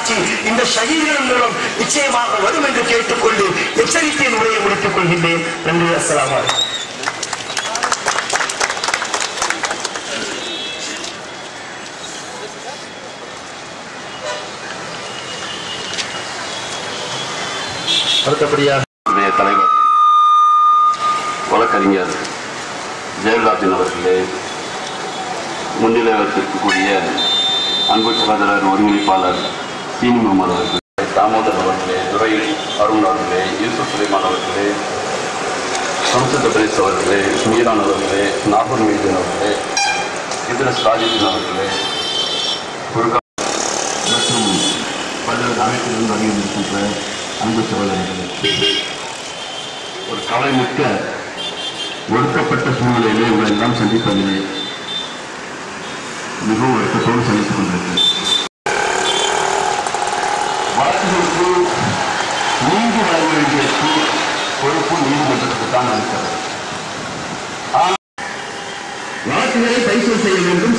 ஆட்சி இந்த ஷஹீதுகள் மூலம் நிச்சயமாக வரும் என்று கேட்டுக்கொண்டு எச்சரிக்கை உரையை முடித்துக் கொள்கின்றேன். நன்றி. அஸ்ஸலாமு அலைக்கும். அடுத்தபடியாக தலைவர் வழக்கறிஞர் ஜெயலலிதாவின் அவர்களே, முன்னிலை வைத்திருக்கக்கூடிய அன்பு சகோதரர் ஒருங்கிணைப்பாளர் சீனி முகமது அவர்களே, தாமோதர் அவர்களே, துரை அருண் அவர்களே, யூசுப் சுலைமான் அவர்களே, சம்சத் பிரேஸ் அவர்களே, மீரான் அவர்களே, நாகூர் மீதன் அவர்களே, இத்ரஸ் ராஜிதன் அவர்களே, மற்றும் பல்வேறு அமைப்பிலிருந்து வருகின்ற அன்பு சகோதரர்களே, ஒரு கவலைமிக்க ஒடுக்கப்பட்ட சூழ்நிலையிலே உங்களை எல்லாம் சந்திப்பதிலே மிகவும் வருத்தத்தோடு சந்தித்துக் கொண்டிருக்கிறேன். வழக்குகளுக்கு நீதி வழங்க வேண்டிய பொறுப்பு நீதிமன்றத்துக்கு தான் இருக்கிறது. ஆனால் வழக்குகளை பரிசீலனை செய்ய வேண்டும்.